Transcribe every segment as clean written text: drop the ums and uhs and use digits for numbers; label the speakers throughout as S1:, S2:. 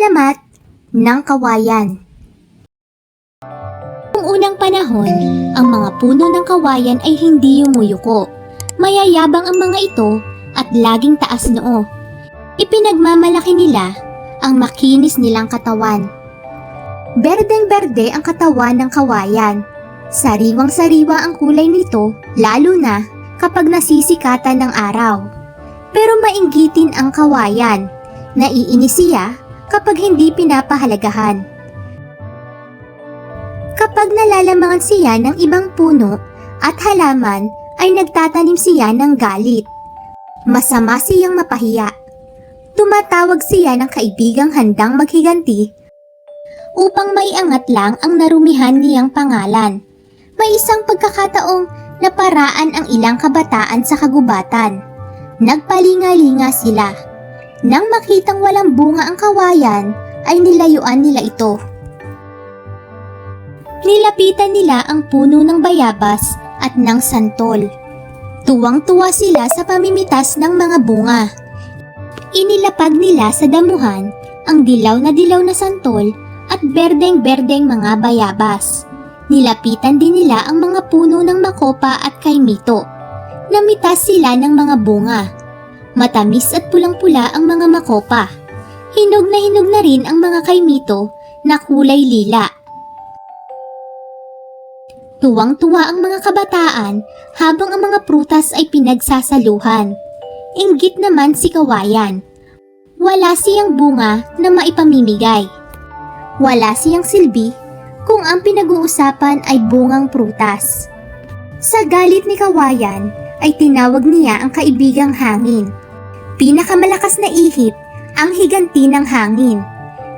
S1: Alamat ng kawayan. Noong unang panahon, ang mga puno ng kawayan ay hindi yumuyuko. Mayayabang ang mga ito at laging taas noo. Ipinagmamalaki nila ang makinis nilang katawan. Berdeng-berde ang katawan ng kawayan. Sariwang-sariwa ang kulay nito, lalo na kapag nasisikatan ng araw. Pero mainggitin ang kawayan. Naiinis siya kapag hindi pinapahalagahan. Kapag nalalamangan siya ng ibang puno at halaman, ay nagtatanim siya ng galit. Masama siyang mapahiya. Tumatawag siya ng kaibigang handang maghiganti upang maiangat lang ang narumihan niyang pangalan. May isang pagkakataong naparaan ang ilang kabataan sa kagubatan. Nagpalinga-linga sila. Nang makitang walang bunga ang kawayan, ay nilayuan nila ito. Nilapitan nila ang puno ng bayabas at ng santol. Tuwang-tuwa sila sa pamimitas ng mga bunga. Inilapag nila sa damuhan ang dilaw na santol at berdeng-berdeng mga bayabas. Nilapitan din nila ang mga puno ng makopa at kaimito. Namitas sila ng mga bunga. Matamis at pulang-pula ang mga makopa. Hinog na rin ang mga kaimito na kulay lila. Tuwang-tuwa ang mga kabataan habang ang mga prutas ay pinagsasaluhan. Inggit naman si kawayan. Wala siyang bunga na maipamimigay. Wala siyang silbi kung ang pinag-uusapan ay bungang prutas. Sa galit ni kawayan ay tinawag niya ang kaibigang hangin. Pinakamalakas na ihip ang higanti ng hangin.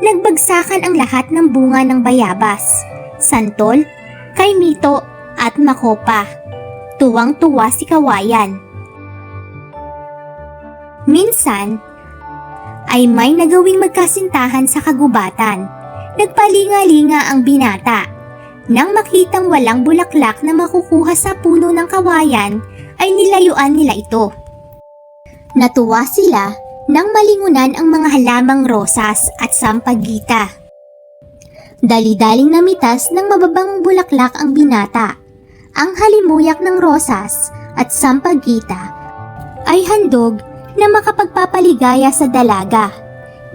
S1: Nagbagsakan ang lahat ng bunga ng bayabas, santol, kaimito at makopa. Tuwang-tuwa si kawayan. Minsan ay may nagawing magkasintahan sa kagubatan. Nagpalinga-linga ang binata. Nang makitang walang bulaklak na makukuha sa puno ng kawayan, ay nilayuan nila ito. Natuwa sila nang malingunan ang mga halamang rosas at sampagita. Dali-daling namitas ng mababangong bulaklak ang binata. Ang halimuyak ng rosas at sampagita ay handog na makapagpapaligaya sa dalaga.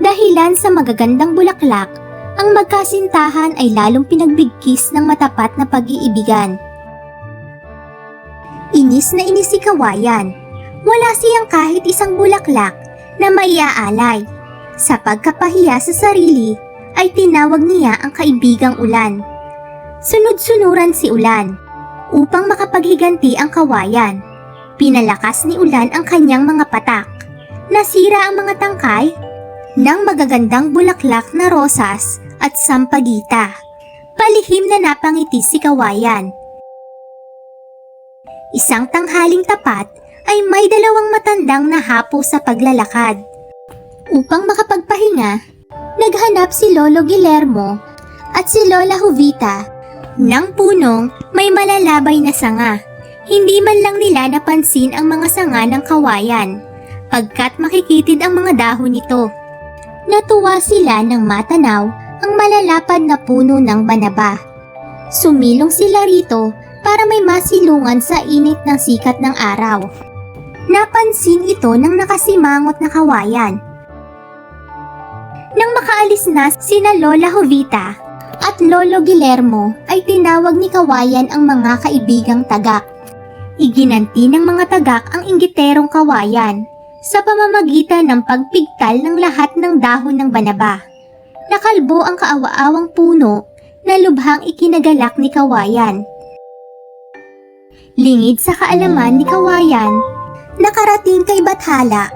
S1: Dahilan sa magagandang bulaklak, ang magkasintahan ay lalong pinagbigkis ng matapat na pag-iibigan. Inis na inis si kawayan. Wala siyang kahit isang bulaklak na maiaalay. Sa pagkapahiya sa sarili, ay tinawag niya ang kaibigang ulan. Sunod-sunuran si ulan upang makapaghiganti ang kawayan. Pinalakas ni ulan ang kanyang mga patak. Nasira ang mga tangkay ng magagandang bulaklak na rosas at sampagita. Palihim na napangiti si kawayan. Isang tanghaling tapat ay may dalawang matandang nahapo sa paglalakad. Upang makapagpahinga, naghanap si Lolo Guillermo at si Lola Jovita ng punong may malalabay na sanga. Hindi man lang nila napansin ang mga sanga ng kawayan, pagkat makikitid ang mga dahon nito. Natuwa sila nang matanaw ang malalapad na puno ng banaba. Sumilong sila rito para may masilungan sa init ng sikat ng araw. Napansin ito ng nakasimangot na kawayan. Nang makaalis na sina Lola Jovita at Lolo Guillermo ay tinawag ni kawayan ang mga kaibigang tagak. Iginanti ng mga tagak ang inggiterong kawayan sa pamamagitan ng pagpigtal ng lahat ng dahon ng banaba. Nakalbo ang kaawa-awang puno na lubhang ikinagalak ni kawayan. Lingid sa kaalaman ni kawayan, nakarating kay Bathala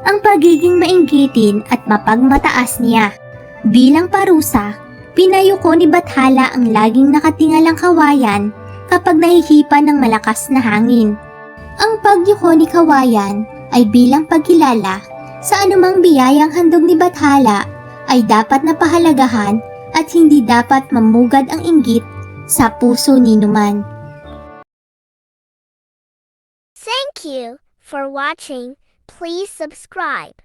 S1: ang pagiging mainggitin at mapagmataas niya. Bilang parusa, pinayuko ni Bathala ang laging nakatingalang kawayan kapag nahihipan ng malakas na hangin. Ang pagyuko ni kawayan ay bilang pagkilala sa anumang biyayang handog ni Bathala ay dapat na pahalagahan at hindi dapat mamugad ang inggit sa puso ni numan.
S2: Thank you for watching. Please subscribe.